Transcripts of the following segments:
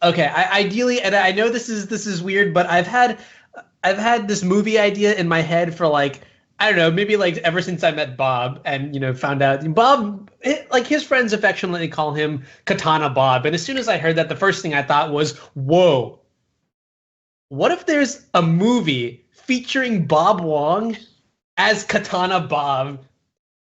Okay, ideally, and I know this is weird, but I've had this movie idea in my head for like I don't know, maybe like ever since I met Bob and found out Bob, like his friends affectionately call him Katana Bob, and as soon as I heard that, the first thing I thought was, whoa, what if there's a movie featuring Bob Wong as Katana Bob,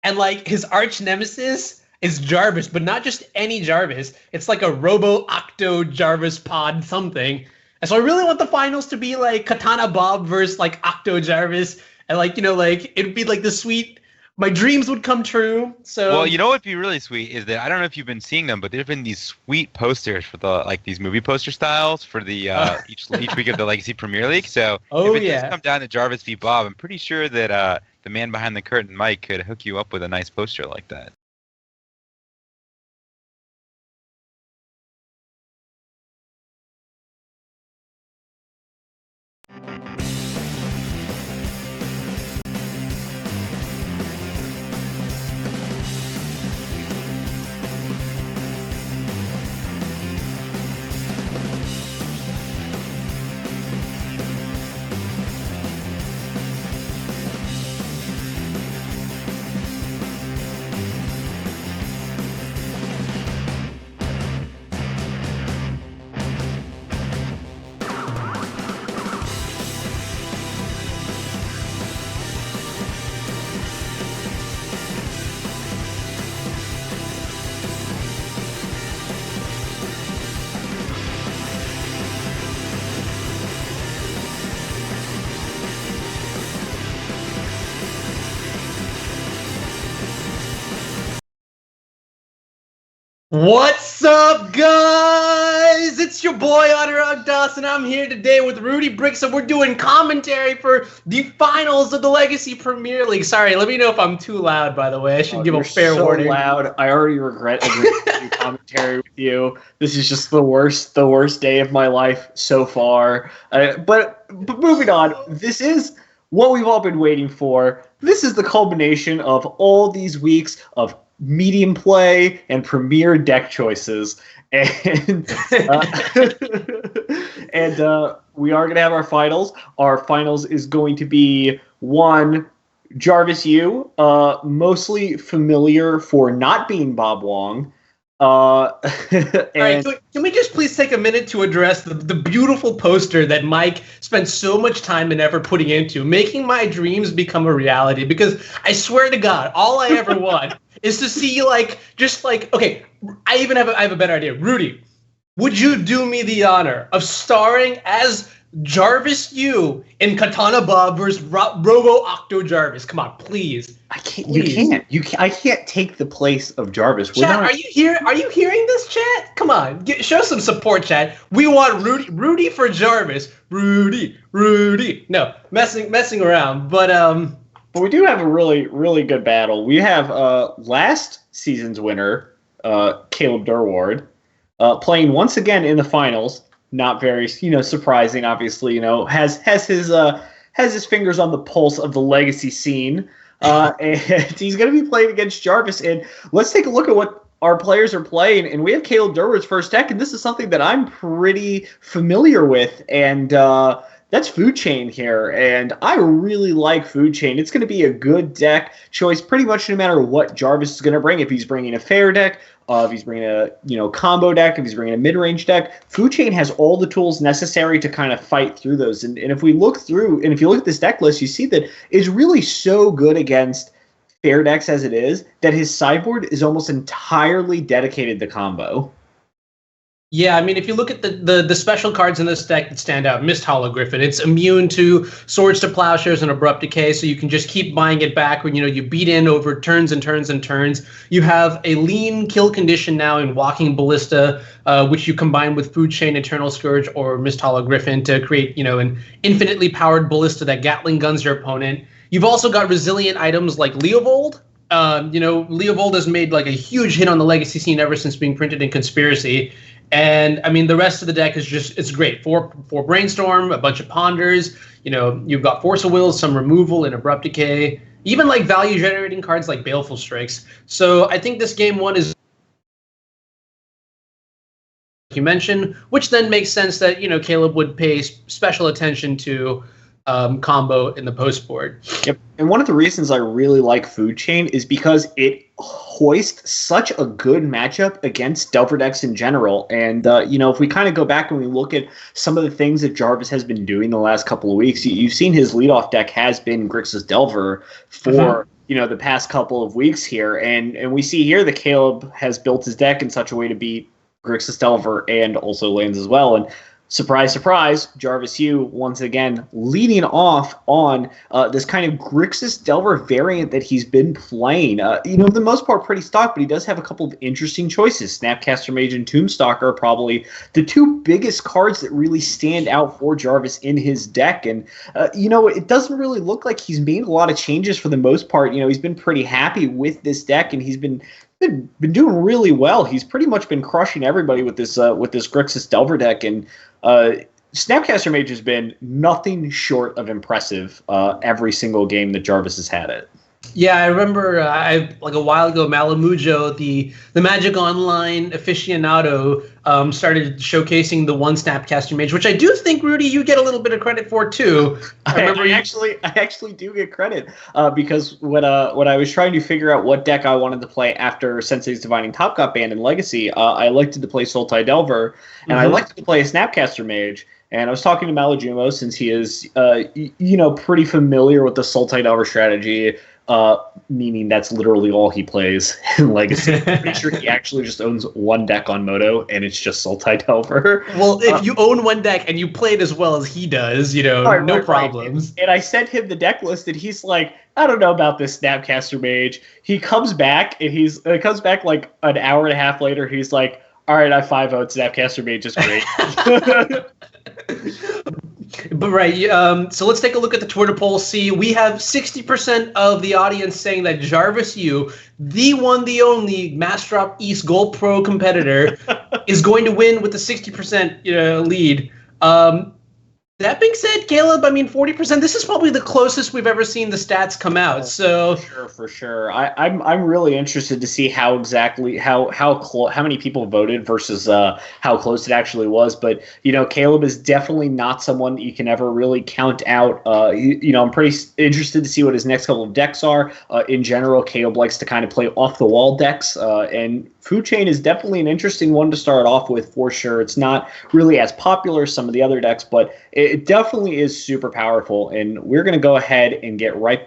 and like his arch nemesis is Jarvis, but not just any Jarvis. It's like a Robo Octo Jarvis Pod something. And so I really want the finals to be like Katana Bob versus like Octo Jarvis, and like like it'd be like the sweet. My dreams would come true. Well, So you know what'd be really sweet is that I don't know if you've been seeing them, but there've been these sweet posters for the like these movie poster styles for the each week of the Legacy Premier League. So if oh it does yeah. come down to Jarvis v Bob, I'm pretty sure that the man behind the curtain, Mike, could hook you up with a nice poster like that. What's up, guys? It's your boy Anurag Das, and I'm here today with Rudy Bricks, and we're doing commentary for the finals of the Legacy Premier League. Sorry, let me know if I'm too loud, by the way. I should give a fair so warning. Loud. I already regret agreeing to do commentary with you. This is just the worst day of my life so far. But moving on, this is what we've all been waiting for. This is the culmination of all these weeks of medium play and premier deck choices, and we are going to have our finals. Our finals is going to be one Jarvis U, mostly familiar for not being Bob Wong. All right, can we just please take a minute to address the beautiful poster that Mike spent so much time and effort putting into, making my dreams become a reality? Because I swear to God, all I ever want is to see okay, I have a better idea. Rudy, would you do me the honor of starring as Jarvis U in Katana Bob versus Robo Octo Jarvis? Come on, please. I can't. Please. You can't. I can't take the place of Jarvis. Chat, are you here? Are you hearing this, chat? Come on, show some support, chat. We want Rudy for Jarvis. Rudy. No, messing around. But we do have a really good battle. We have last season's winner, Caleb Durward, playing once again in the finals. Not very, surprising. Obviously, has his fingers on the pulse of the Legacy scene, and he's going to be playing against Jarvis. And let's take a look at what our players are playing. And we have Caleb Durward's first deck, and this is something that I'm pretty familiar with, and that's Food Chain here, and I really like Food Chain. It's going to be a good deck choice pretty much no matter what Jarvis is going to bring. If he's bringing a fair deck, if he's bringing a combo deck, if he's bringing a mid-range deck, Food Chain has all the tools necessary to kind of fight through those. And if we look through, and if you look at this deck list, you see that it's really so good against fair decks as it is that his sideboard is almost entirely dedicated to combo. Yeah, I mean, if you look at the special cards in this deck that stand out, Mist Hologriffin, it's immune to Swords to Plowshares and Abrupt Decay, so you can just keep buying it back when, you beat in over turns and turns and turns. You have a lean kill condition now in Walking Ballista, which you combine with Food Chain, Eternal Scourge, or Mist Hologriffin to create, an infinitely powered Ballista that Gatling guns your opponent. You've also got resilient items like Leovold. Leovold has made like a huge hit on the Legacy scene ever since being printed in Conspiracy. And I mean, the rest of the deck is it's great. Four Brainstorm, a bunch of Ponders. You've got Force of Will, some removal and Abrupt Decay, even like value generating cards like Baleful Strikes. So I think this game one is you mentioned, which then makes sense that, Caleb would pay special attention to combo in the post board. Yep. And one of the reasons I really like Food Chain is because it hoists such a good matchup against Delver decks in general. And, if we kind of go back and we look at some of the things that Jarvis has been doing the last couple of weeks, you've seen his leadoff deck has been Grixis Delver for, the past couple of weeks here. And we see here that Caleb has built his deck in such a way to beat Grixis Delver and also lands as well. And surprise, surprise, Jarvis Yu once again leading off on this kind of Grixis Delver variant that he's been playing. For the most part, pretty stock, but he does have a couple of interesting choices. Snapcaster Mage and Tombstalker are probably the two biggest cards that really stand out for Jarvis in his deck. And, it doesn't really look like he's made a lot of changes for the most part. He's been pretty happy with this deck, and he's been doing really well. He's pretty much been crushing everybody with this Grixis Delver deck, and Snapcaster Mage has been nothing short of impressive every single game that Jarvis has had it. Yeah, I remember like a while ago, Malamujo, the Magic Online aficionado, started showcasing the one Snapcaster Mage, which I do think, Rudy, you get a little bit of credit for too. I actually do get credit because when I was trying to figure out what deck I wanted to play after Sensei's Divining Top got banned in Legacy, I elected to play Sultai Delver, and I elected to play a Snapcaster Mage. And I was talking to Malajumo, since he is, pretty familiar with the Sultai Delver strategy, meaning that's literally all he plays in Legacy. I'm pretty sure he actually just owns one deck on Moto, and it's just Sultai Delver. Well, if you own one deck and you play it as well as he does, no problems. And I sent him the deck list, and he's like, I don't know about this Snapcaster Mage. He comes back, and it comes back like an hour and a half later. He's like, all right, I 5-0'd Snapcaster Mage is great. But right, so let's take a look at the Twitter poll. See, we have 60% of the audience saying that Jarvis Yu, the one, the only Master East Gold Pro competitor, is going to win with a 60% lead. That being said, Caleb, 40%. This is probably the closest we've ever seen the stats come out. So for sure. I'm really interested to see how exactly how many people voted versus how close it actually was. But Caleb is definitely not someone you can ever really count out. I'm pretty interested to see what his next couple of decks are. In general, Caleb likes to kind of play off the wall decks, and Food Chain is definitely an interesting one to start off with for sure. It's not really as popular as some of the other decks, but it definitely is super powerful. And we're going to go ahead and get right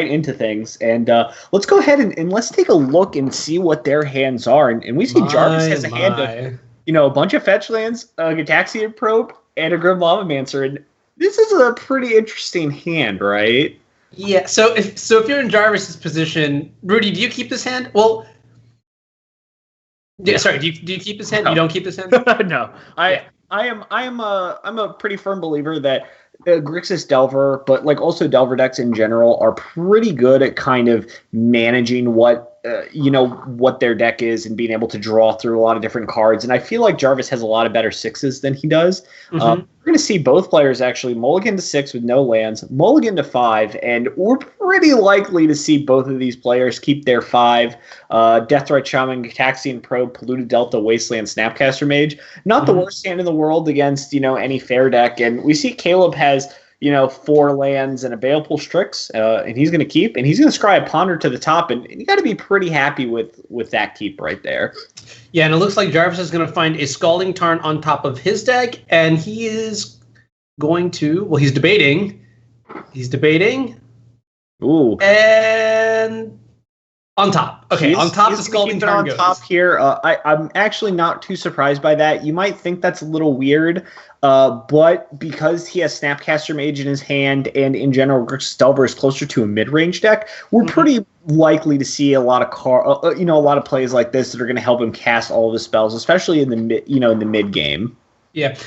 into things. And let's go ahead and let's take a look and see what their hands are. And we see Jarvis has a hand of, a bunch of fetch lands, a Gitaxian Probe, and a Grim Lavamancer. And this is a pretty interesting hand, right? Yeah. So if you're in Jarvis's position, Rudy, do you keep this hand? Well, yeah. Sorry. Do you keep this hand? No. You don't keep this hand? No. I'm a pretty firm believer that Grixis Delver, but also Delver decks in general, are pretty good at kind of managing what their deck is and being able to draw through a lot of different cards. And I feel like Jarvis has a lot of better sixes than he does. We're going to see both players actually mulligan to 6 with no lands, mulligan to 5, and we're pretty likely to see both of these players keep their 5. Deathrite Shaman, Gitaxian Probe, Polluted Delta, Wasteland, Snapcaster Mage. Not the worst hand in the world against, any fair deck. And we see Caleb has 4 lands and a Baleful Strix, and he's going to keep, and he's going to scry a Ponder to the top, and you got to be pretty happy with that keep right there. Yeah, and it looks like Jarvis is going to find a Scalding Tarn on top of his deck, and he is going to, he's debating. Ooh. And on top. Okay, on top the Scalding Tarn goes. On top here, I'm actually not too surprised by that. You might think that's a little weird, but because he has Snapcaster Mage in his hand, and in general, Grixis Delver is closer to a mid-range deck, we're pretty likely to see a lot of a lot of plays like this that are going to help him cast all of his spells, especially in the mid game. Yeah,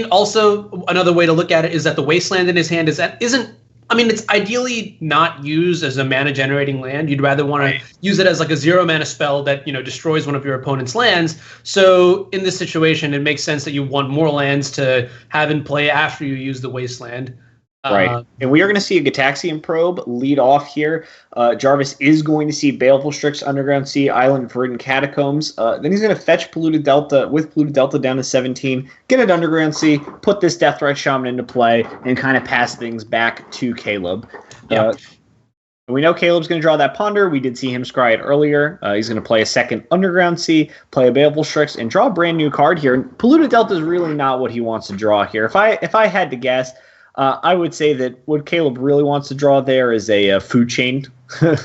also another way to look at it is that the Wasteland in his hand it's ideally not used as a mana generating land. You'd rather want to use it as like a 0 mana spell that, destroys one of your opponent's lands. So in this situation, it makes sense that you want more lands to have in play after you use the Wasteland. Right. And we are going to see a Gataxian Probe lead off here. Jarvis is going to see Baleful Strix, Underground Sea, Island, Verdant Catacombs. Then he's going to fetch Polluted Delta with Polluted Delta down to 17, get an Underground Sea, put this Deathrite Shaman into play, and kind of pass things back to Caleb. Yep. We know Caleb's going to draw that Ponder. We did see him scry it earlier. He's going to play a second Underground Sea, play a Baleful Strix, and draw a brand new card here. And Polluted Delta is really not what he wants to draw here. If I had to guess, I would say that what Caleb really wants to draw there is a Food Chain.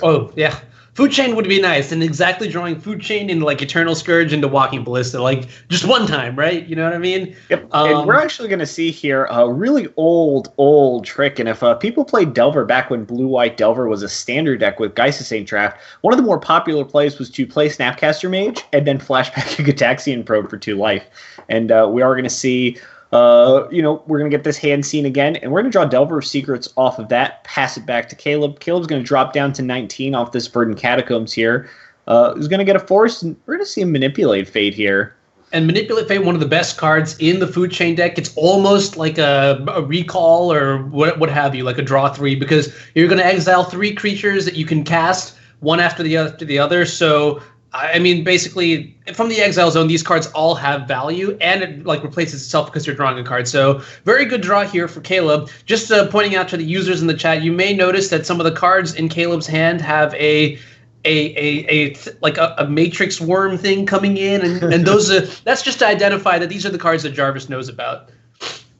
Oh, yeah. Food Chain would be nice. And exactly drawing Food Chain into like Eternal Scourge into Walking Ballista, like just one time, right? You know what I mean? Yep. And we're actually going to see here a really old trick. And if people played Delver back when Blue-White Delver was a standard deck with Geist of Saint Draft, one of the more popular plays was to play Snapcaster Mage and then flashback a Gataxian Probe for 2 life. And we are going to see... we're going to get this hand scene again, and we're going to draw Delver of Secrets off of that, pass it back to Caleb. Caleb's going to drop down to 19 off this Verdant Catacombs here. He's going to get a Force, and we're going to see him Manipulate Fate here. And Manipulate Fate, one of the best cards in the Food Chain deck. It's almost like a recall or what have you, like a draw 3, because you're going to exile 3 creatures that you can cast one after the other. So I mean, basically, from the exile zone, these cards all have value, and it like replaces itself because you're drawing a card. So very good draw here for Caleb. Just pointing out to the users in the chat, you may notice that some of the cards in Caleb's hand have a matrix worm thing coming in, and those that's just to identify that these are the cards that Jarvis knows about.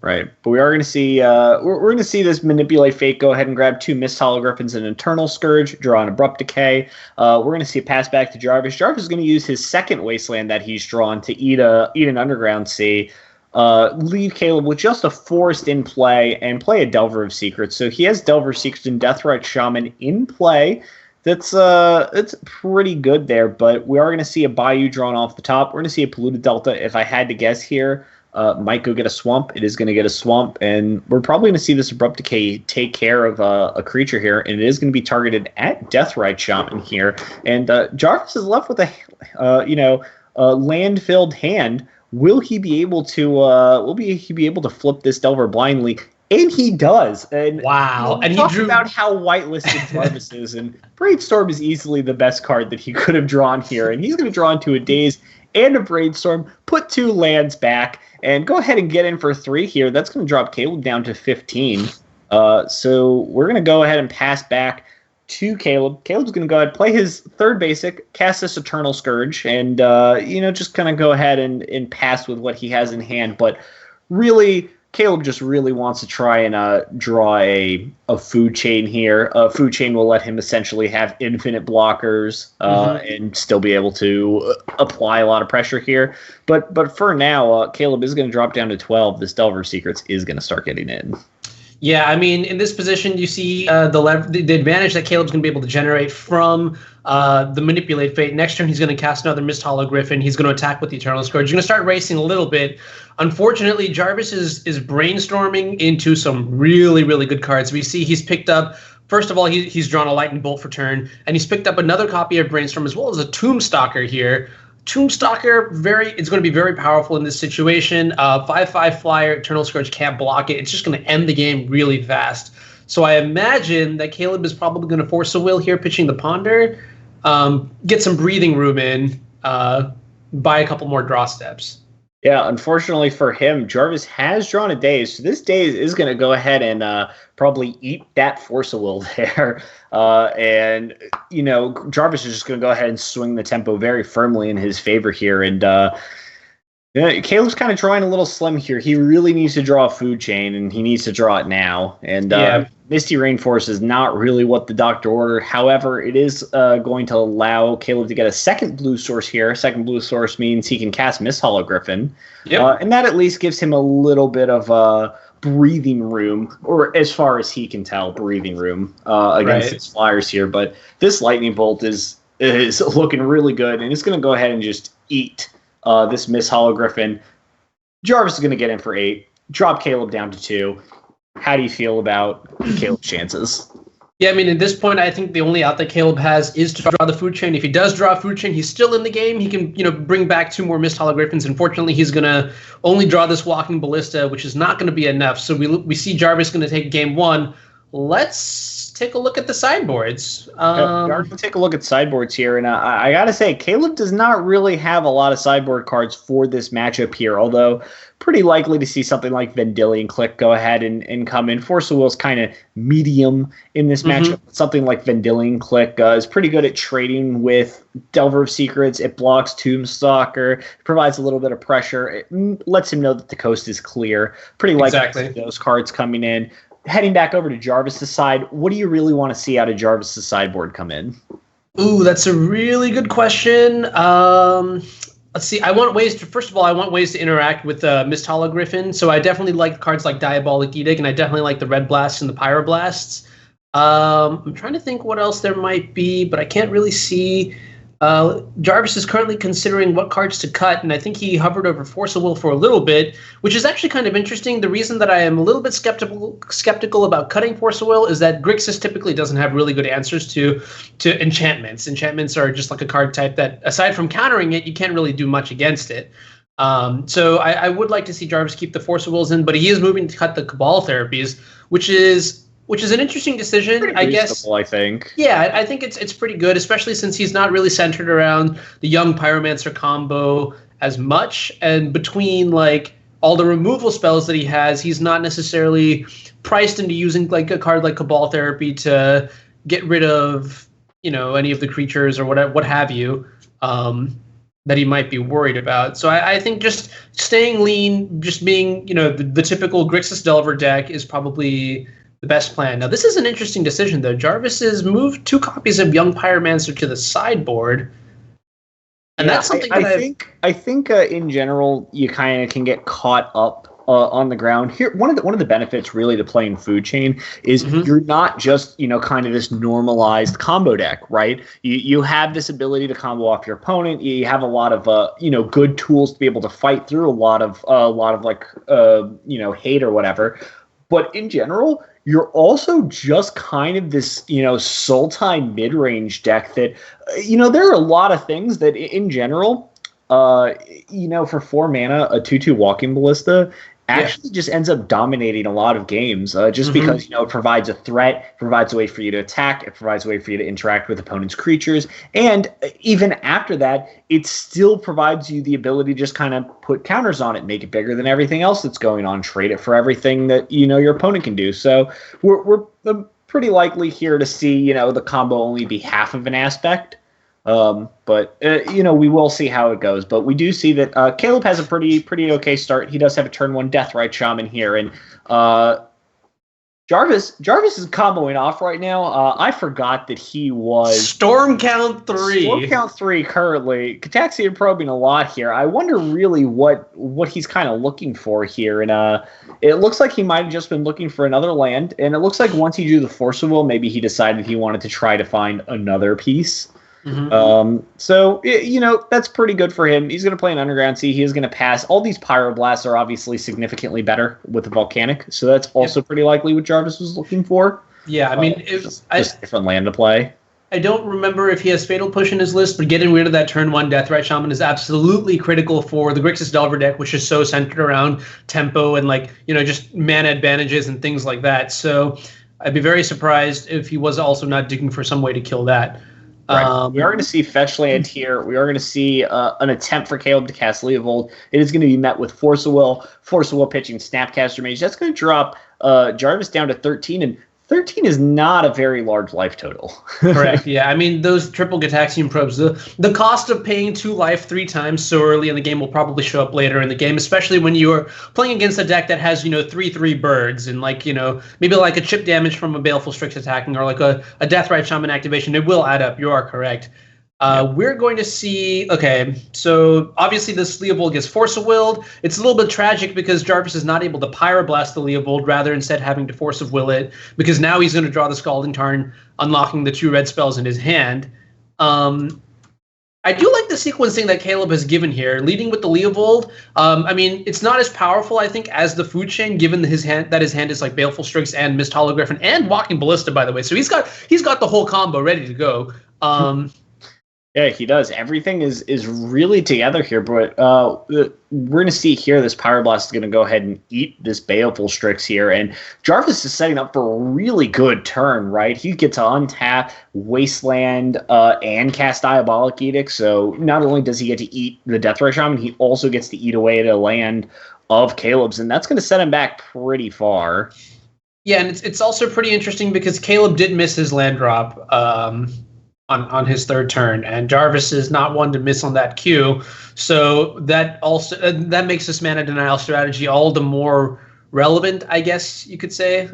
Right, but we are going to see we're going to see this Manipulate Fate go ahead and grab 2 Mist Hologriffins and Eternal Scourge, draw an Abrupt Decay. We're going to see a pass back to Jarvis. Jarvis is going to use his second Wasteland that he's drawn to eat an Underground Sea, leave Caleb with just a Forest in play, and play a Delver of Secrets. So he has Delver of Secrets and Deathrite Shaman in play. That's it's pretty good there, but we are going to see a Bayou drawn off the top. We're going to see a Polluted Delta, if I had to guess here. Might go get a Swamp. It is going to get a Swamp, and we're probably going to see this Abrupt Decay take care of a creature here, and it is going to be targeted at Deathrite Shaman here. And Jarvis is left with a land-filled hand. Will he be able to flip this Delver blindly? And he does. And wow! And he drew about how whitelisted Jarvis is, and Brainstorm is easily the best card that he could have drawn here, and he's going to draw into a Daze and a Brainstorm, put 2 lands back, and go ahead and get in for 3 here. That's going to drop Caleb down to 15. So we're going to go ahead and pass back to Caleb. Caleb's going to go ahead and play his 3rd basic, cast this Eternal Scourge, and just kind of go ahead and pass with what he has in hand. But really, Caleb just really wants to try and draw a Food Chain here. Food Chain will let him essentially have infinite blockers and still be able to apply a lot of pressure here. But for now, Caleb is going to drop down to 12. This Delver of Secrets is going to start getting in. Yeah, I mean, in this position, you see the advantage that Caleb's going to be able to generate from the Manipulate Fate. Next turn, he's going to cast another Mist Hologriffin. He's going to attack with the Eternal Scourge. He's going to start racing a little bit. Unfortunately, Jarvis is brainstorming into some really, really good cards. We see he's picked up, first of all, he's drawn a Lightning Bolt for turn, and he's picked up another copy of Brainstorm as well as a Tombstalker here. Tombstalker, it's going to be very powerful in this situation. 5/5 flyer, Eternal Scourge can't block it. It's just going to end the game really fast. So I imagine that Caleb is probably going to force a will here, pitching the Ponder, get some breathing room in, buy a couple more draw steps. Yeah, unfortunately for him, Jarvis has drawn a Daze. So this Daze is going to go ahead and probably eat that Force of Will there. And Jarvis is just going to go ahead and swing the tempo very firmly in his favor here. And Caleb's kind of drawing a little slim here. He really needs to draw a Food Chain, and he needs to draw it now. And Misty Rainforest is not really what the doctor ordered. However, it is going to allow Caleb to get a second blue source here. Second blue source means he can cast Mist Hologriffin. Yep. And that at least gives him a little bit of breathing room, or as far as he can tell, breathing room against his flyers here. But this Lightning Bolt is looking really good, and it's going to go ahead and just eat this Mist Hologriffin. Jarvis is going to get in for 8, drop Caleb down to 2. How do you feel about Caleb's chances? Yeah, I mean, at this point, I think the only out that Caleb has is to draw the food chain. If he does draw food chain, he's still in the game. He can, bring back 2 more Mist Hologriffins. Unfortunately, he's going to only draw this Walking Ballista, which is not going to be enough. So we see Jarvis going to take game 1. Let's take a look at the sideboards. We'll take a look at sideboards here, and I gotta say, Caleb does not really have a lot of sideboard cards for this matchup here, although pretty likely to see something like Vendilion Click go ahead and come in. Force of Will's kind of medium in this matchup. Something like Vendilion Click is pretty good at trading with Delver of Secrets. It blocks Tombstalker, provides a little bit of pressure. It lets him know that the coast is clear. Pretty likely to see those cards coming in. Heading back over to Jarvis' side, what do you really want to see out of Jarvis' sideboard come in? Ooh, that's a really good question. Let's see. First of all, I want ways to interact with Mist Hologriffin. So I definitely like cards like Diabolic Edict, and I definitely like the Red Blasts and the Pyroblasts. I'm trying to think what else there might be, but I can't really see. Jarvis is currently considering what cards to cut, and I think he hovered over Force of Will for a little bit, which is actually kind of interesting. The reason that I am a little bit skeptical about cutting Force of Will is that Grixis typically doesn't have really good answers to enchantments. Enchantments are just like a card type that, aside from countering it, you can't really do much against it. So I would like to see Jarvis keep the Force of Wills in, but he is moving to cut the Cabal therapies, which is an interesting decision, I guess. I think. Yeah, I think it's pretty good, especially since he's not really centered around the young Pyromancer combo as much. And between like all the removal spells that he has, he's not necessarily priced into using like a card like Cabal Therapy to get rid of, any of the creatures or what have you, that he might be worried about. So I think just staying lean, just being, the typical Grixis Delver deck is probably the best plan. Now, this is an interesting decision, though. Jarvis has moved 2 copies of Young Pyromancer to the sideboard, and that's something I think in general you kind of can get caught up on the ground here. One of the benefits really to playing Food Chain is you're not just kind of this normalized combo deck, right? You have this ability to combo off your opponent. You have a lot of good tools to be able to fight through a lot of like hate or whatever. But in general, you're also just kind of this, Sultai mid-range deck that, there are a lot of things that in general, for 4 mana, a 2/2 Walking Ballista actually just ends up dominating a lot of games just because, it provides a threat, provides a way for you to attack, it provides a way for you to interact with opponents' creatures. And even after that, it still provides you the ability to just kind of put counters on it, make it bigger than everything else that's going on, trade it for everything that, your opponent can do. So we're pretty likely here to see, the combo only be half of an aspect. But we will see how it goes. But we do see that Caleb has a pretty okay start. He does have a turn 1 Deathrite Shaman here, and Jarvis is comboing off right now. I forgot that he was Storm Count 3. Storm Count 3 currently. Cataxia probing a lot here. I wonder really what he's kind of looking for here, and it looks like he might have just been looking for another land. And it looks like once he drew the Force of Will, maybe he decided he wanted to try to find another piece. So that's pretty good for him. He's going to play an Underground Sea. He is going to pass. All these Pyroblasts are obviously significantly better with the Volcanic, so that's also pretty likely what Jarvis was looking for. Yeah, I mean, just different land to play. I don't remember if he has Fatal Push in his list, but getting rid of that turn 1 Deathrite Shaman is absolutely critical for the Grixis Delver deck, which is so centered around tempo and just mana advantages and things like that. So I'd be very surprised if he was also not digging for some way to kill that. Right. We are going to see Fetch Land here. We are going to see an attempt for Caleb to cast Leovold. It is going to be met with Force of Will pitching Snapcaster Mage. That's going to drop Jarvis down to 13, and 13 is not a very large life total. Correct, yeah. I mean, those triple Gataxian probes, the cost of paying 2 life 3 times so early in the game will probably show up later in the game, especially when you're playing against a deck that has, 3/3 birds and maybe like a chip damage from a Baleful Strix attacking or like a Deathrite Shaman activation. It will add up. You are correct. We're going to see, so obviously this Leovold gets Force of Willed. It's a little bit tragic because Jarvis is not able to Pyroblast the Leovold, rather instead having to Force of Will it, because now he's going to draw the Scalding Tarn, unlocking the 2 red spells in his hand. I do like the sequencing that Caleb has given here, leading with the Leovold. I mean, it's not as powerful, I think, as the food chain, given his hand is like Baleful Strix and Mist Hologriffin and Walking Ballista, by the way. So he's got the whole combo ready to go. Yeah, he does. Everything is really together here, but we're going to see here this Pyroblast is going to go ahead and eat this Baleful Strix here, and Jarvis is setting up for a really good turn, right? He gets to untap Wasteland and cast Diabolic Edict, so not only does he get to eat the Deathrite Shaman, he also gets to eat away at a land of Caleb's, and that's going to set him back pretty far. Yeah, and it's also pretty interesting because Caleb did miss his land drop on his third turn, and Jarvis is not one to miss on that queue. So that also that makes this mana denial strategy all the more relevant, I guess you could say.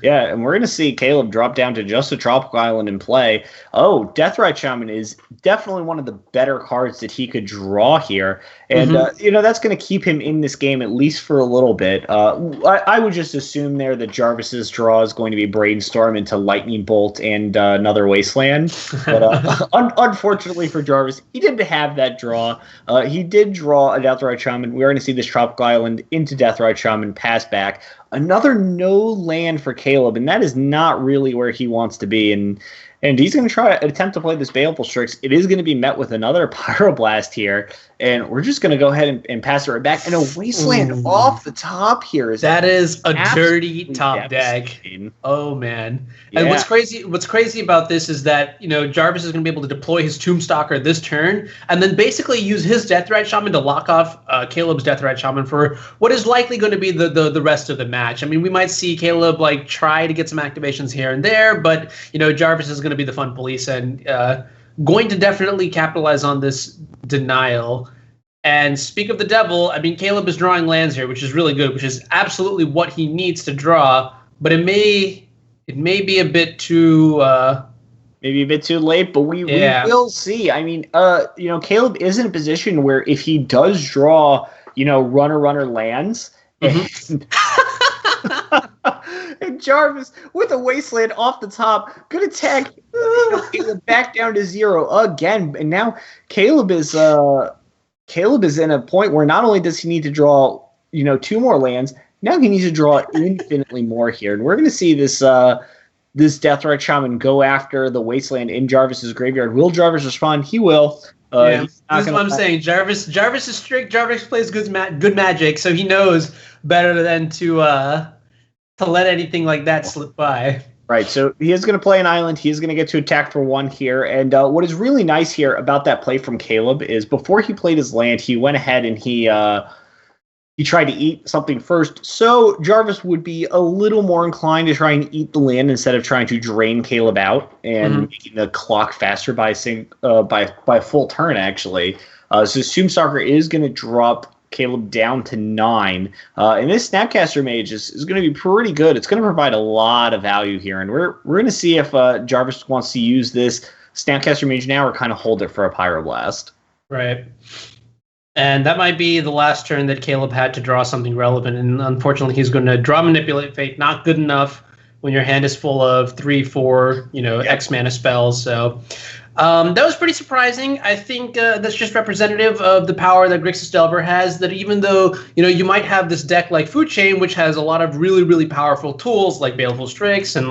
Yeah, and we're going to see Caleb drop down to just a Tropical Island and play. Oh, Deathrite Shaman is definitely one of the better cards that he could draw here. And, that's going to keep him in this game at least for a little bit. I would just assume there that Jarvis's draw is going to be Brainstorm into Lightning Bolt and another Wasteland. But unfortunately for Jarvis, he didn't have that draw. He did draw a Deathrite Shaman. We're going to see this Tropical Island into Deathrite Shaman pass back. Another no land for Caleb, and that is not really where he wants to be. And he's going to try to attempt to play this Baleful Strix. It is going to be met with another Pyroblast here, and we're just going to go ahead and pass it right back. And a Wasteland off the top here. That is a dirty top deck. Oh, man. Yeah. And what's crazy about this is that, Jarvis is going to be able to deploy his Tombstalker this turn, and then basically use his Deathrite Shaman to lock off Caleb's Deathrite Shaman for what is likely going to be the rest of the match. I mean, we might see Caleb try to get some activations here and there, but Jarvis is going to be the fun police and going to definitely capitalize on this denial. And speak of the devil, I mean, Caleb is drawing lands here, which is really good, which is absolutely what he needs to draw, but it may be a bit too maybe a bit too late, but we will see. I mean, Caleb is in a position where if he does draw, runner lands, and Jarvis with a Wasteland off the top, good attack, Caleb back down to 0 again. And now Caleb is in a point where not only does he need to draw, 2 more lands, now he needs to draw infinitely more here. And we're going to see this Deathrite Shaman go after the Wasteland in Jarvis's graveyard. Will Jarvis respond? He will. This is what I'm saying. Jarvis is strict. Jarvis plays good magic, so he knows better than to let anything like that slip by. Right, so he is going to play an island. He is going to get to attack for 1 here. And what is really nice here about that play from Caleb is before he played his land, he went ahead and he tried to eat something first. So Jarvis would be a little more inclined to try and eat the land instead of trying to drain Caleb out and making the clock faster by a full turn, actually. So Tombstalker is going to drop Caleb down to 9. And this Snapcaster Mage is going to be pretty good. It's going to provide a lot of value here. And we're going to see if Jarvis wants to use this Snapcaster Mage now or kind of hold it for a Pyroblast. Right. And that might be the last turn that Caleb had to draw something relevant. And unfortunately, he's going to draw Manipulate Fate. Not good enough when your hand is full of 3-4, X mana spells. So that was pretty surprising. I think that's just representative of the power that Grixis Delver has, that even though, you might have this deck like Food Chain, which has a lot of really, really powerful tools like Baleful Strix and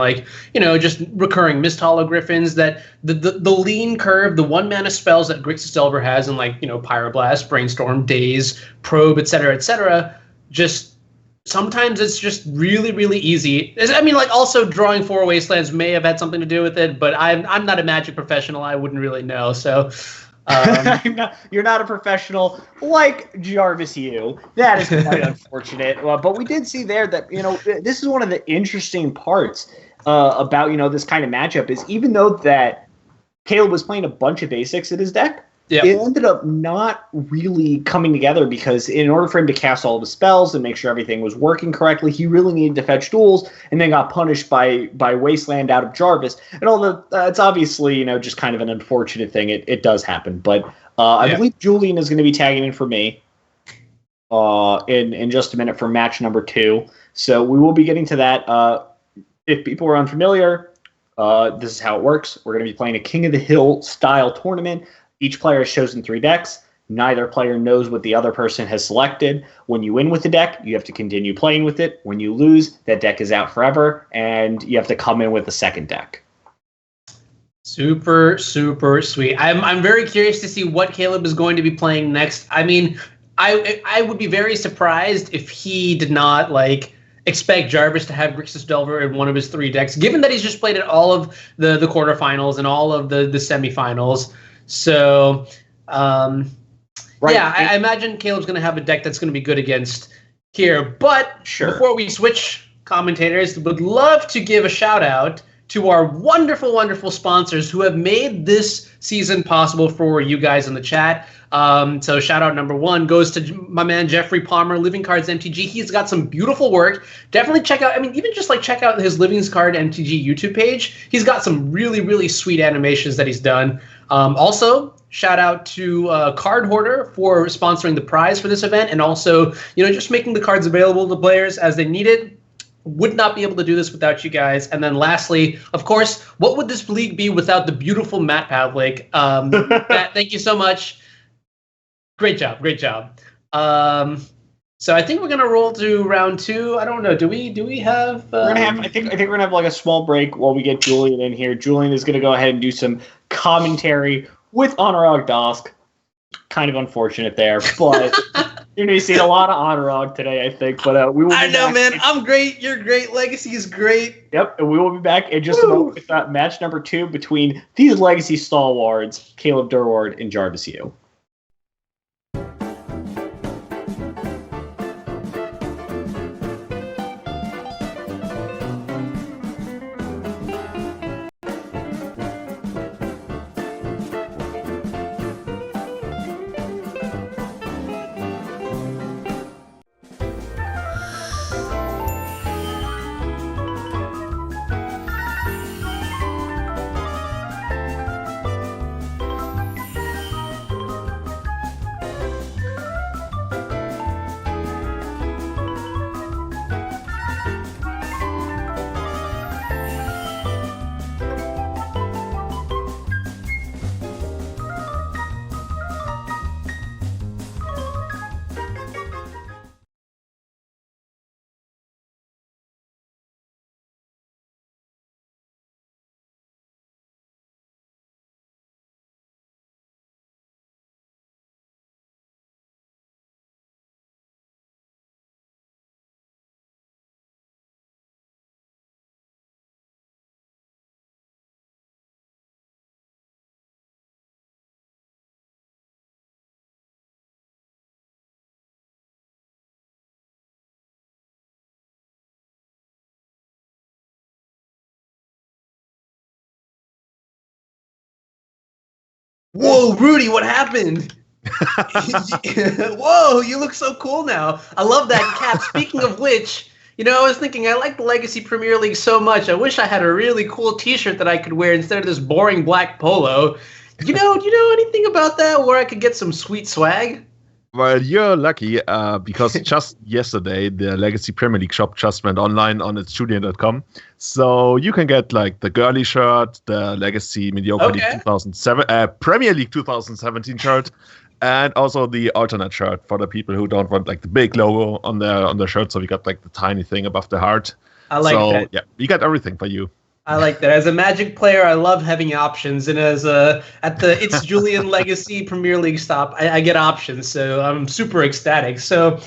just recurring Mist Hologriffins, that the lean curve, the 1-mana spells that Grixis Delver has and Pyroblast, Brainstorm, Daze, Probe, etc., just sometimes it's just really, really easy. I mean, also drawing 4 Wastelands may have had something to do with it, but I'm not a Magic professional. I wouldn't really know. So you're not a professional like Jarvis. That is quite unfortunate. But we did see there that this is one of the interesting parts about this kind of matchup is even though that Caleb was playing a bunch of basics in his deck. Yep. It ended up not really coming together because in order for him to cast all the spells and make sure everything was working correctly, he really needed to fetch duels and then got punished by Wasteland out of Jarvis. And although it's obviously, just kind of an unfortunate thing, it does happen. But I believe Julian is going to be tagging in for me in just a minute for match number 2. So we will be getting to that. If people are unfamiliar, This is how it works. We're going to be playing a King of the Hill style tournament. Each player has chosen 3 decks. Neither player knows what the other person has selected. When you win with the deck, you have to continue playing with it. When you lose, that deck is out forever, and you have to come in with a second deck. Super, super sweet. I'm very curious to see what Caleb is going to be playing next. I mean, I would be very surprised if he did not expect Jarvis to have Grixis Delver in one of his 3 decks, given that he's just played in all of the quarterfinals and all of the semifinals. So, right. Yeah, I imagine Caleb's going to have a deck that's going to be good against here. But before we switch commentators, would love to give a shout out to our wonderful, wonderful sponsors who have made this season possible for you guys in the chat. So shout out number 1 goes to my man Jeffrey Palmer, Living Cards MTG. He's got some beautiful work. Definitely check out, even just check out his Living Card MTG YouTube page. He's got some really, really sweet animations that he's done. Also, shout out to Card Hoarder for sponsoring the prize for this event, and also, just making the cards available to players as they need it. Would not be able to do this without you guys. And then lastly, of course, what would this league be without the beautiful Matt Pavlik? Matt, thank you so much. Great job. Great job. So I think we're gonna roll to round 2. I don't know. Do we have? We're gonna have. I think we're gonna have a small break while we get Julian in here. Julian is gonna go ahead and do some commentary with Anurag Das. Kind of unfortunate there, but you're gonna be seeing a lot of Anurag today, I think. But we will. I know, man. I'm great. You're great. Legacy is great. Yep, and we will be back in just a moment with match number 2 between these Legacy stalwarts, Caleb Durward and Jarvis Yu. Whoa, Rudy, what happened? Whoa, you look so cool now. I love that cap. Speaking of which, I was thinking, I like the Legacy Premier League so much. I wish I had a really cool t-shirt that I could wear instead of this boring black polo. Do you know anything about that where I could get some sweet swag? Well, you're lucky because just yesterday, the Legacy Premier League shop just went online on its Julian.com. So you can get the girly shirt, the Legacy Mediocre League 2007, Premier League 2017 shirt, and also the alternate shirt for the people who don't want the big logo on their shirt. So we got the tiny thing above the heart. I like that. Yeah, we got everything for you. I like that. As a Magic player, I love having options, and at the It's Julian Legacy Premier League stop, I get options, so I'm super ecstatic. So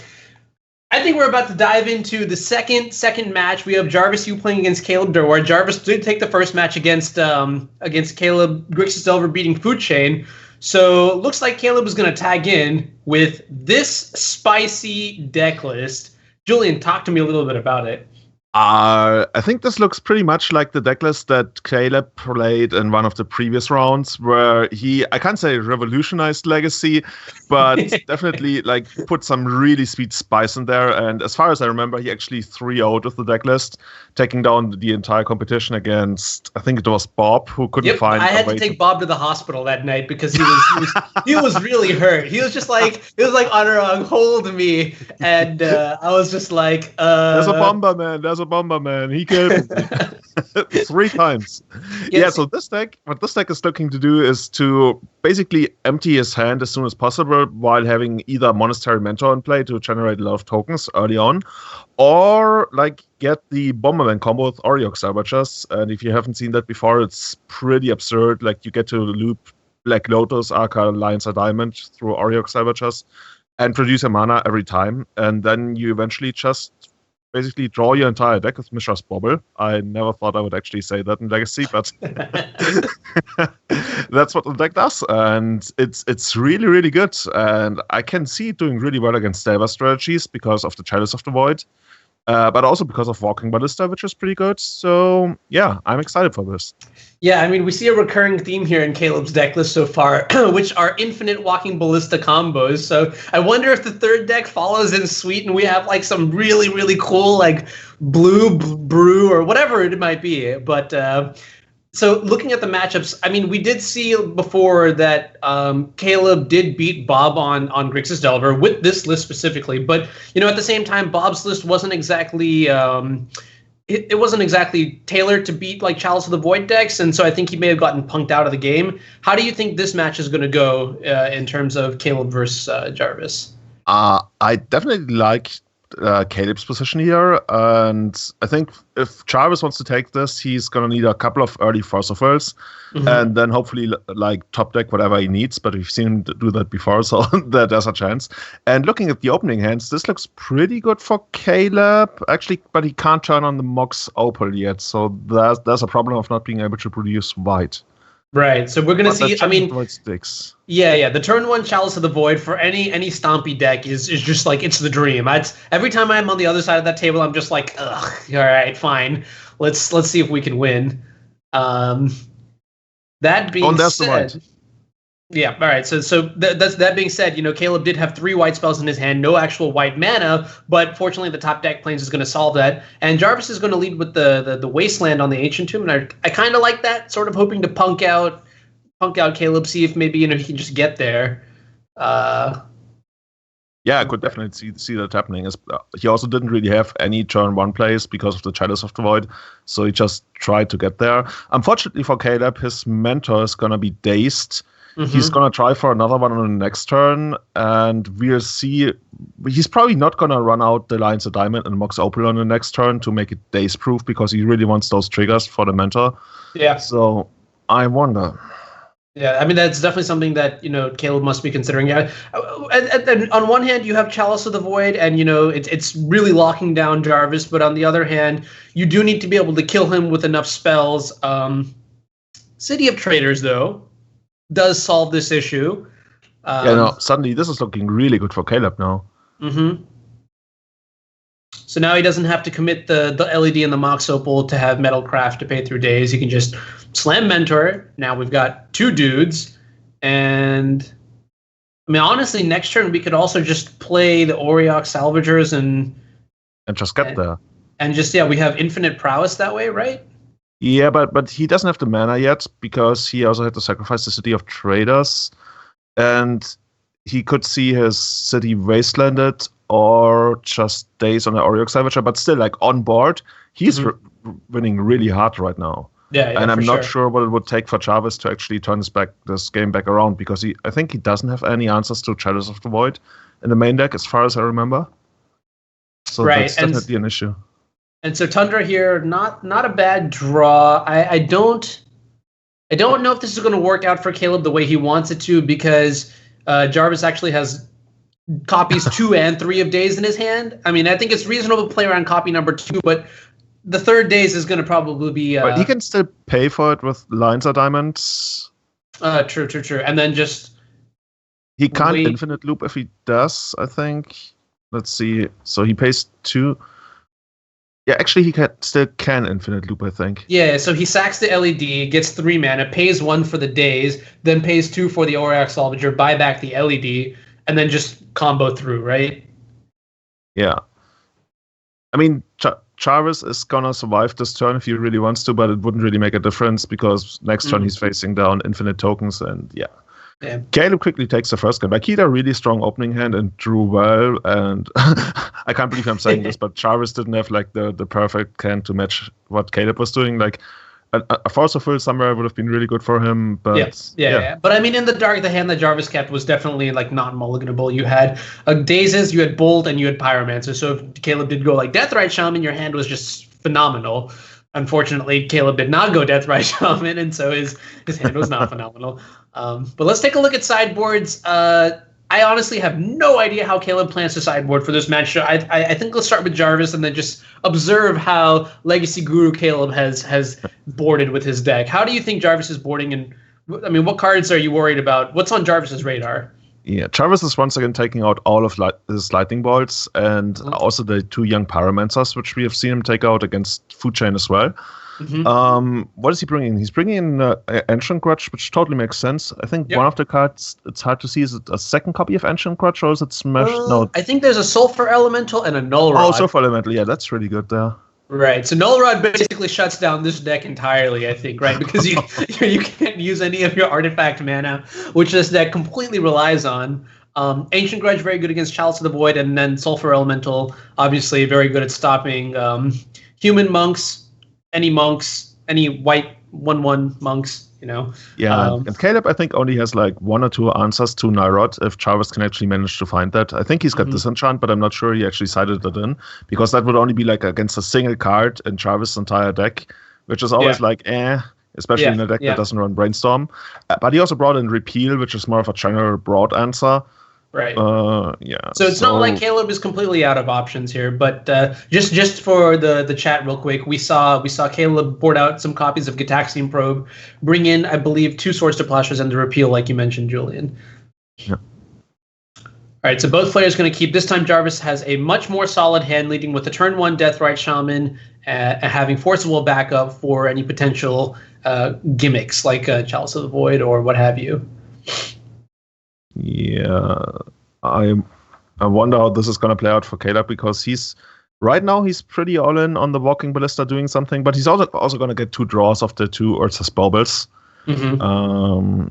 I think we're about to dive into the second match. We have Jarvis Yu playing against Caleb Durward. Jarvis did take the first match against Caleb Grixis Delver beating Food Chain. So looks like Caleb is going to tag in with this spicy deck list. Julian, talk to me a little bit about it. I think this looks pretty much like the decklist that Caleb played in one of the previous rounds, where I can't say revolutionized Legacy, but definitely put some really sweet spice in there. And as far as I remember, he actually 3-0'd with the decklist, taking down the entire competition against, I think it was Bob, who couldn't find. I had to take Bob to the hospital that night because he was really hurt. He was just it was like Anurag, hold me, and I was just like, there's a bomber, man. There's a a Bomberman. He killed me 3 times. Yeah, so what this deck is looking to do is to basically empty his hand as soon as possible while having either Monastery Mentor in play to generate a lot of tokens early on, or like get the Bomberman combo with Auriok Salvagers. And if you haven't seen that before, it's pretty absurd. Like you get to loop Black Lotus, Arca, Lions, or Diamond through Auriok Salvagers and produce a mana every time. And then you eventually just basically draw your entire deck with Mishra's Bobble. I never thought I would actually say that in Legacy, but that's what the deck does. And it's really, really good. And I can see it doing really well against Delver strategies because of the Chalice of the Void. But also because of Walking Ballista, which is pretty good. So, yeah, I'm excited for this. Yeah, I mean, we see a recurring theme here in Caleb's deck list so far, which are infinite Walking Ballista combos. So I wonder if the third deck follows in suite and we have, like, some really, really cool, like, blue brew or whatever it might be. But so looking at the matchups, I mean, we did see before that Caleb did beat Bob on Grixis Delver with this list specifically. But, you know, at the same time, Bob's list wasn't exactly it wasn't exactly tailored to beat like Chalice of the Void decks. And so I think he may have gotten punked out of the game. How do you think this match is going to go in terms of Caleb versus Jarvis? I definitely like Caleb's position here, and I think if Jarvis wants to take this, he's gonna need a couple of early Force of Wills, and then hopefully like top deck whatever he needs. But we've seen him do that before, so there's a chance. And looking at the opening hands, this looks pretty good for Caleb actually, but he can't turn on the Mox Opal yet, so there's a problem of not being able to produce white. Right, so we're gonna see. I mean, yeah, the turn 1 Chalice of the Void for any Stompy deck is just like it's the dream. Every time I'm on the other side of that table, I'm just like, ugh. All right, fine. Let's see if we can win. That being said, yeah, all right. So that being said, you know, Caleb did have 3 white spells in his hand, no actual white mana, but fortunately the top deck planes is going to solve that. And Jarvis is going to lead with the Wasteland on the Ancient Tomb, and I kind of like that, sort of hoping to punk out Caleb, see if maybe, you know, he can just get there. Yeah, I could definitely see that happening. He also didn't really have any turn 1 plays because of the Chalice of the Void, so he just tried to get there. Unfortunately for Caleb, his mentor is going to be dazed. He's going to try for another one on the next turn, and we'll see. He's probably not going to run out the Lions of Diamond and Mox Opal on the next turn to make it daze-proof because he really wants those triggers for the mentor. Yeah. So I wonder. Yeah, I mean, that's definitely something that, you know, Caleb must be considering. Yeah, on one hand, you have Chalice of the Void, and, you know, it's really locking down Jarvis, but on the other hand, you do need to be able to kill him with enough spells. City of Traders, though, does solve this issue. Suddenly this is looking really good for Caleb now. So now he doesn't have to commit the LED and the Mox Opal to have Metalcraft to pay through days. He can just slam Mentor. Now we've got 2 dudes. And I mean, honestly, next turn we could also just play the Auriok Salvagers and just get there. And just, we have infinite prowess that way, right? Yeah, but he doesn't have the mana yet because he also had to sacrifice the City of Traders, and he could see his city wastelanded or just days on the Auriok Salvager, but still, like, on board, he's winning really hard right now. Yeah, and I'm not sure what it would take for Jarvis to actually turn this game back around, because I think he doesn't have any answers to Chalice of the Void in the main deck, as far as I remember. So that's definitely an issue. And so Tundra here, not a bad draw. I don't know if this is going to work out for Caleb the way he wants it to, because Jarvis actually has copies 2 and 3 of Days in his hand. I mean, I think it's reasonable to play around copy number 2, but the third Days is going to probably be... but he can still pay for it with Lions or Diamonds. True. And then just... He can't infinite loop if he does, I think. Let's see. So he pays 2... Yeah, actually, he still can infinite loop, I think. Yeah, so he sacks the LED, gets 3 mana, pays 1 for the Days, then pays 2 for the Auriok Salvager, buy back the LED, and then just combo through, right? Yeah. I mean, Jarvis is gonna survive this turn if he really wants to, but it wouldn't really make a difference because next turn he's facing down infinite tokens, and yeah. Yeah. Caleb quickly takes the first game. Like, he had a really strong opening hand and drew well. And I can't believe I'm saying this, but Jarvis didn't have like the perfect hand to match what Caleb was doing. Like, a Force of Will somewhere would have been really good for him. But yeah. But I mean, in the dark, the hand that Jarvis kept was definitely like not mulliganable. You had Dazes, you had Bolt, and you had Pyromancer. So if Caleb did go like Deathrite Shaman, your hand was just phenomenal. Unfortunately, Caleb did not go Deathrite Shaman, and so his hand was not phenomenal. But let's take a look at sideboards. I honestly have no idea how Caleb plans to sideboard for this match. I think let's start with Jarvis and then just observe how Legacy Guru Caleb has boarded with his deck. How do you think Jarvis is boarding? And I mean, what cards are you worried about? What's on Jarvis's radar? Yeah, Jarvis is once again taking out all of his lightning bolts and also the 2 young Pyromancers, which we have seen him take out against Food Chain as well. What is he bringing? He's bringing in Ancient Grudge, which totally makes sense. I think one of the cards, it's hard to see, is it a second copy of Ancient Grudge or is it Smash? No, I think there's a Sulfur Elemental and a Null Rod. Oh, Sulfur Elemental, yeah, that's really good there. Right, so Null Rod basically shuts down this deck entirely, I think, right? Because you can't use any of your artifact mana, which this deck completely relies on. Ancient Grudge, very good against Chalice of the Void, and then Sulfur Elemental, obviously very good at stopping human monks, any white 1/1 monks, you know. Yeah, and Caleb, I think, only has like 1 or 2 answers to Nyrod, if Jarvis can actually manage to find that. I think he's got Disenchant, but I'm not sure he actually sided it in, because that would only be like against a single card in Jarvis' entire deck, which is always especially in a deck that doesn't run Brainstorm. But he also brought in Repeal, which is more of a general broad answer. Right. So it's not like Caleb is completely out of options here, but just for the chat real quick, we saw Caleb board out some copies of Gitaxian Probe, bring in, I believe, 2 Swords to Plowshares and the Repeal, like you mentioned, Julian. Yeah. All right, so both players going to keep. This time Jarvis has a much more solid hand, leading with the turn 1 Deathrite Shaman, having Forcible backup for any potential gimmicks like Chalice of the Void or what have you. Yeah, I wonder how this is going to play out for Caleb, because right now he's pretty all in on the Walking Ballista doing something, but he's also going to get 2 draws of the 2 Urza's Baubles. Do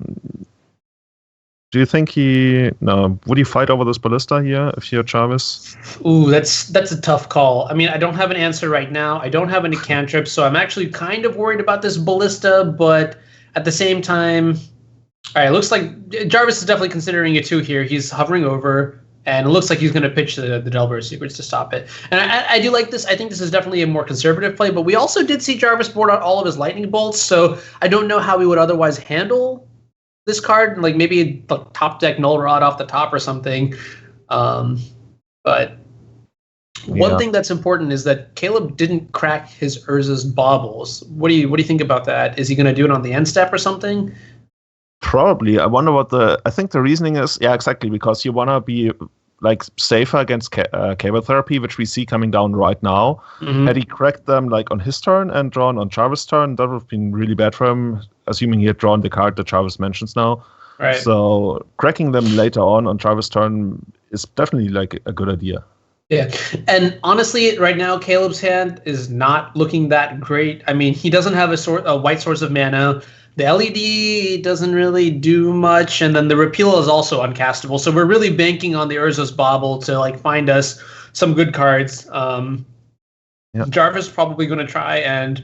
you think would he fight over this Ballista here if you're Jarvis? Ooh, that's a tough call. I mean, I don't have an answer right now. I don't have any cantrips, so I'm actually kind of worried about this Ballista, but at the same time, all right, it looks like Jarvis is definitely considering it too here. He's hovering over, and it looks like he's going to pitch the Delver's Secrets to stop it. And I do like this. I think this is definitely a more conservative play, but we also did see Jarvis board out all of his lightning bolts, so I don't know how we would otherwise handle this card. Like maybe the top deck Null Rod off the top or something. But one thing that's important is that Caleb didn't crack his Urza's Baubles. What do you think about that? Is he going to do it on the end step or something? Probably. I wonder I think the reasoning is, exactly, because you want to be like safer against cable therapy, which we see coming down right now. Had he cracked them like on his turn and drawn on Jarvis' turn, that would have been really bad for him, assuming he had drawn the card that Jarvis mentions now. Right. So cracking them later on Jarvis' turn is definitely like a good idea. Yeah, and honestly, right now Caleb's hand is not looking that great. I mean, he doesn't have a white source of mana. The LED doesn't really do much, and then the Repeal is also uncastable. So we're really banking on the Urza's Bauble to like find us some good cards. Jarvis probably going to try and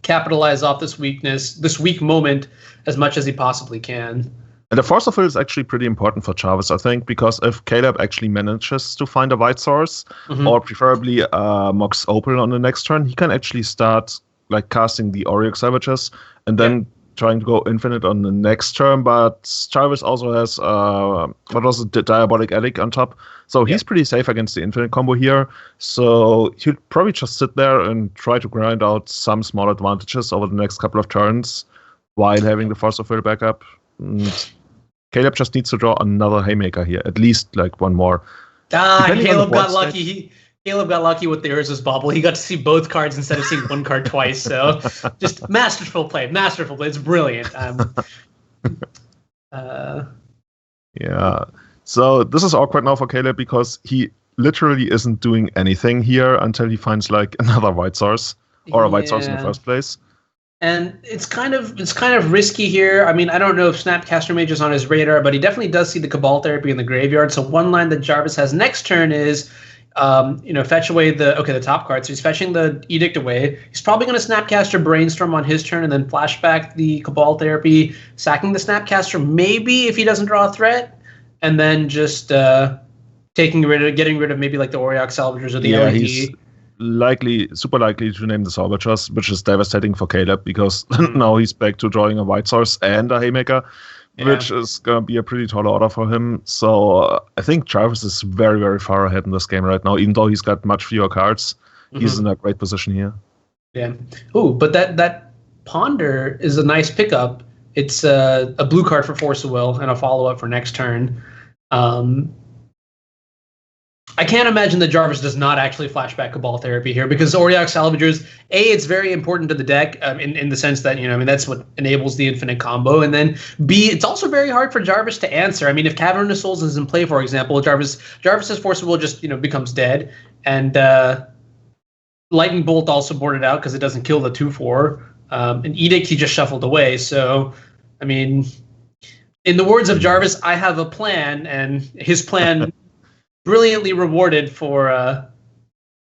capitalize off this weakness, this weak moment, as much as he possibly can. And the Force of Will is actually pretty important for Jarvis, I think, because if Caleb actually manages to find a white source, or preferably Mox Opal on the next turn, he can actually start like casting the Auric Savages and then trying to go infinite on the next turn. But Jarvis also has the Diabolic Edict on top, so he's pretty safe against the infinite combo here. So he'll probably just sit there and try to grind out some small advantages over the next couple of turns while having the Force of Will backup. Caleb just needs to draw another Haymaker here, at least like one more. Caleb got lucky. Caleb got lucky with the Urza's Bauble. He got to see both cards instead of seeing one card twice. So just masterful play. It's brilliant. Yeah. So this is awkward now for Caleb because he literally isn't doing anything here until he finds like another white source or a white source in the first place. And it's kind of risky here. I mean, I don't know if Snapcaster Mage is on his radar, but he definitely does see the Cabal Therapy in the graveyard. So one line that Jarvis has next turn is, fetch away the top card. So he's fetching the Edict away. He's probably going to Snapcaster Brainstorm on his turn and then flashback the Cabal Therapy, sacking the Snapcaster maybe if he doesn't draw a threat, and then just getting rid of maybe like the Auriok Salvagers or the LED. He's super likely to name the Salvagers, which is devastating for Caleb because now he's back to drawing a White Source and a Haymaker, which is going to be a pretty tall order for him. So I think Jarvis is very, very far ahead in this game right now, even though he's got much fewer cards. He's in a great position here. Yeah. Ooh, but that Ponder is a nice pickup. It's a blue card for Force of Will and a follow-up for next turn. I can't imagine that Jarvis does not actually flashback Cabal Therapy here because Auriok Salvagers, it's very important to the deck in the sense that, that's what enables the infinite combo. And then B, it's also very hard for Jarvis to answer. I mean, if Cavernous Souls is in play, for example, Jarvis's Force of Will just, becomes dead. And Lightning Bolt also boarded out because it doesn't kill the 2/4. And Edict, he just shuffled away. So, I mean, in the words of Jarvis, I have a plan, and his plan brilliantly rewarded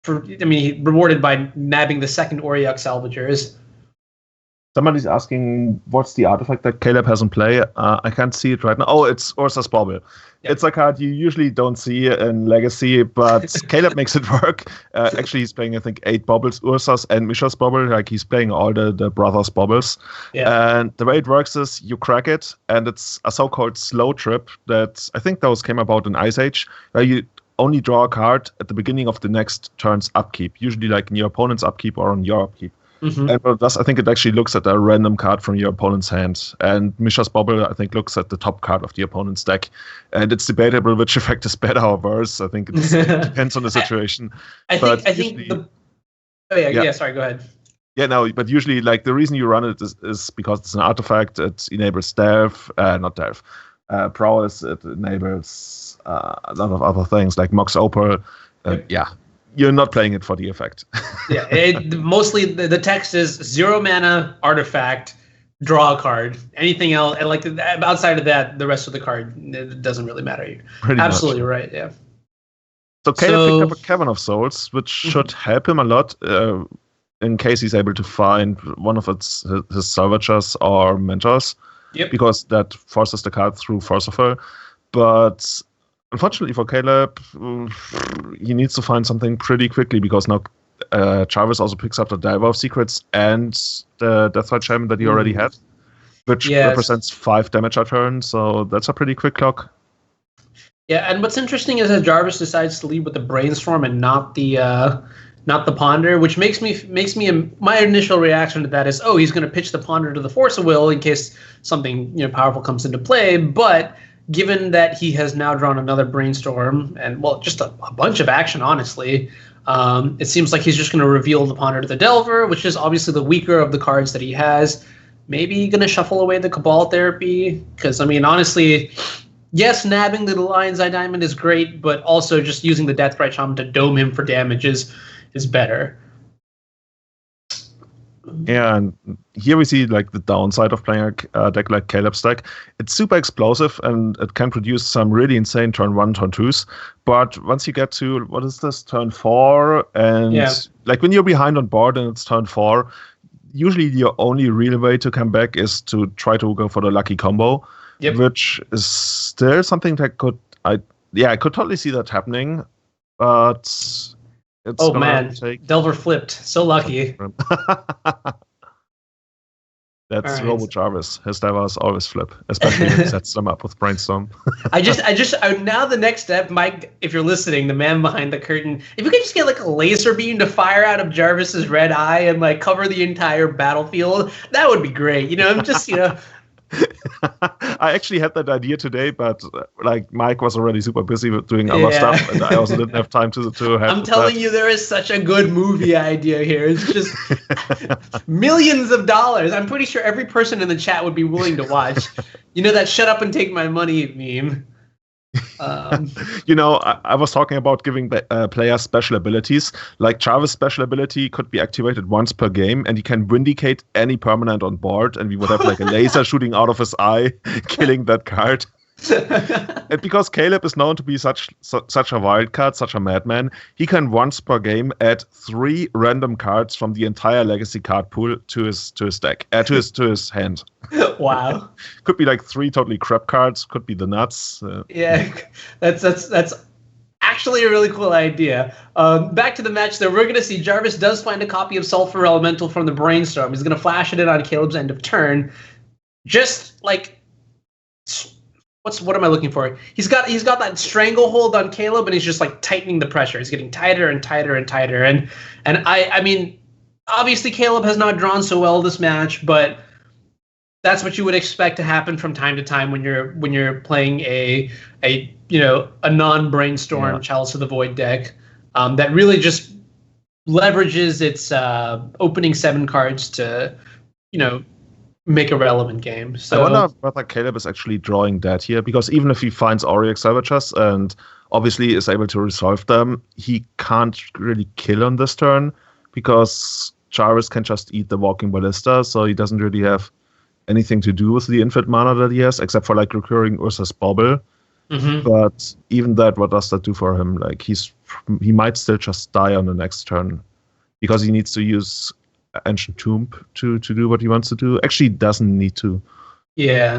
rewarded by nabbing the second Auriok Salvagers. Somebody's asking what's the artifact that Caleb has in play. I can't see it right now. Oh, it's Ursa's Bauble. Yep. It's a card you usually don't see in Legacy, but Caleb makes it work. Actually, he's playing, I think, 8 Baubles, Ursa's and Misha's Bauble. Like, he's playing all the brothers' Baubles. Yeah. And the way it works is you crack it, and it's a so-called slow trip that I think those came about in Ice Age, where you only draw a card at the beginning of the next turn's upkeep, usually like in your opponent's upkeep or on your upkeep. Mm-hmm. And what it does, I think it actually looks at a random card from your opponent's hand. And Misha's Bauble, I think, looks at the top card of the opponent's deck. And it's debatable which effect is better or worse. I think it depends on the situation. Sorry, go ahead. Yeah, no, but usually, like, the reason you run it is because it's an artifact. It enables prowess. It enables a lot of other things, like Mox Opal. You're not playing it for the effect. Mostly the text is 0 mana artifact, draw a card. Anything else, and like outside of that, the rest of the card, it doesn't really matter. Absolutely right. Yeah. So Caleb picked up a Cavern of Souls, which should help him a lot in case he's able to find one of his Salvagers or Mentors. Yep. Because that forces the card through Force of Will. But unfortunately for Caleb, he needs to find something pretty quickly because now Jarvis also picks up the Diver of Secrets and the Deathrite Shaman that he already had, which represents 5 damage a turn, so that's a pretty quick clock. Yeah, and what's interesting is that Jarvis decides to lead with the Brainstorm and not the Ponder, which makes me my initial reaction to that is, he's going to pitch the Ponder to the Force of Will in case something powerful comes into play, but given that he has now drawn another Brainstorm and, just a bunch of action, honestly, it seems like he's just going to reveal the Ponder to the Delver, which is obviously the weaker of the cards that he has. Maybe going to shuffle away the Cabal Therapy, because, I mean, honestly, yes, nabbing the Lion's Eye Diamond is great, but also just using the Deathrite Shaman to dome him for damage is better. Yeah, and here we see like the downside of playing a deck like Caleb's deck. It's super explosive and it can produce some really insane turn 1, turn 2s. But once you get to, what is this, turn 4, and like when you're behind on board and it's turn 4, usually your only real way to come back is to try to go for the lucky combo, which is still something that I could totally see that happening, but Delver flipped. So lucky. That's right. Robo Jarvis. His Delvers always flip, especially when he sets them up with Brainstorm. Now the next step, Mike, if you're listening, the man behind the curtain, if you could just get like a laser beam to fire out of Jarvis's red eye and like cover the entire battlefield, that would be great. I'm just, I actually had that idea today, but like Mike was already super busy with doing other stuff, and I also didn't have time to have. I'm telling you, there is such a good movie idea here. It's just millions of dollars. I'm pretty sure every person in the chat would be willing to watch. That "shut up and take my money" meme. I was talking about giving players special abilities. Like Jarvis' special ability could be activated once per game, and he can vindicate any permanent on board, and we would have like a laser shooting out of his eye, killing that card. And because Caleb is known to be such a wild card, such a madman, he can once per game add 3 random cards from the entire legacy card pool to his deck, to his hand. Wow. Could be like 3 totally crap cards. Could be the nuts. Yeah, that's actually a really cool idea. Back to the match there, we're going to see Jarvis does find a copy of Sulfur Elemental from the Brainstorm. He's going to flash it in on Caleb's end of turn. Just like... What am I looking for? He's got that stranglehold on Caleb, and he's just like tightening the pressure. He's getting tighter and tighter and tighter. And I mean, obviously Caleb has not drawn so well this match, but that's what you would expect to happen from time to time when you're playing a non-Brainstorm Chalice of the Void deck that really just leverages its opening 7 cards to make a relevant game. So I wonder whether Caleb is actually drawing that here, because even if he finds Auric Salvagers and obviously is able to resolve them, he can't really kill on this turn because Jarvis can just eat the Walking Ballista, so he doesn't really have anything to do with the infinite mana that he has, except for like recurring Ursa's Bobble. Mm-hmm. But even that, what does that do for him? Like he might still just die on the next turn because he needs to use Ancient Tomb to do what he wants to do. Actually, doesn't need to. Yeah.